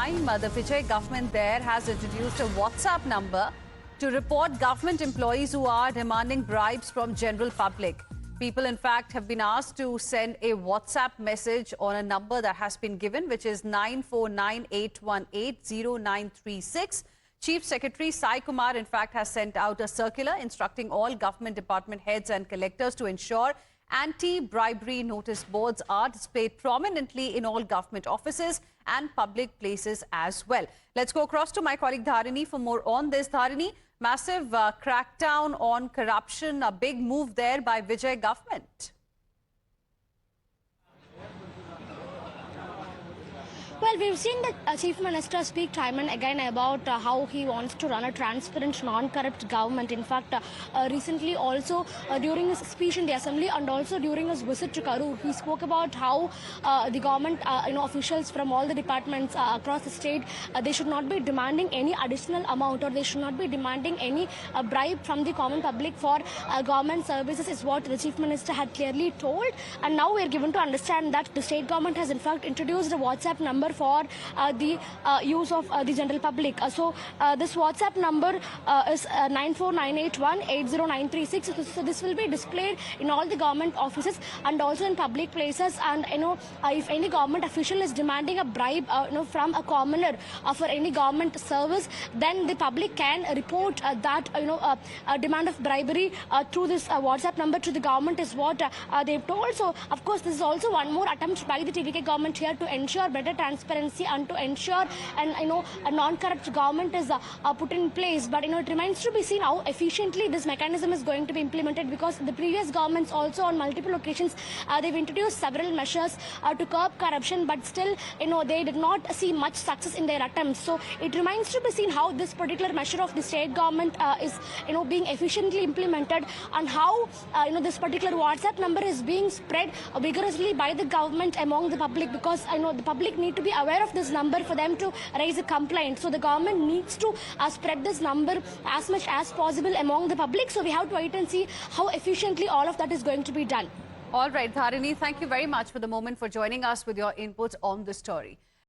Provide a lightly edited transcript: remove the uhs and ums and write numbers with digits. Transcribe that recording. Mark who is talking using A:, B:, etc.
A: time, the Vijay government there has introduced a WhatsApp number to report government employees who are demanding bribes from general public. People, in fact, have been asked to send a WhatsApp message on a number that has been given, which is 9498180936. Chief Secretary Sai Kumar, in fact, has sent out a circular instructing all government department heads and collectors to ensure anti-bribery notice boards are displayed prominently in all government offices and public places as well. Let's go across to my colleague Dharini for more on this. Dharini, massive crackdown on corruption, a big move there by Vijay government.
B: Well, we've seen the Chief Minister speak time and again about how he wants to run a transparent, non-corrupt government. In fact, recently also during his speech in the Assembly and also during his visit to Karur, he spoke about how the government, officials from all the departments across the state, they should not be demanding any additional amount or they should not be demanding any bribe from the common public for government services is what the Chief Minister had clearly told. And now we are given to understand that the state government has in fact introduced a WhatsApp number for the use of the general public. So this WhatsApp number is 9498180936. So this will be displayed in all the government offices and also in public places. And if any government official is demanding a bribe, from a commoner for any government service, then the public can report that a demand of bribery through this WhatsApp number to the government is what they've told. So of course this is also one more attempt by the TVK government here to ensure better transparency and to ensure a non-corrupt government is put in place. But it remains to be seen how efficiently this mechanism is going to be implemented, because the previous governments also on multiple occasions they've introduced several measures to curb corruption, but still they did not see much success in their attempts. So it remains to be seen how this particular measure of the state government is being efficiently implemented, and how this particular WhatsApp number is being spread vigorously by the government among the public, because the public need to be aware of this number for them to raise a complaint. So the government needs to spread this number as much as possible among the public. So we have to wait and see how efficiently all of that is going to be done.
A: All right, Dharini, thank you very much for the moment for joining us with your inputs on the story.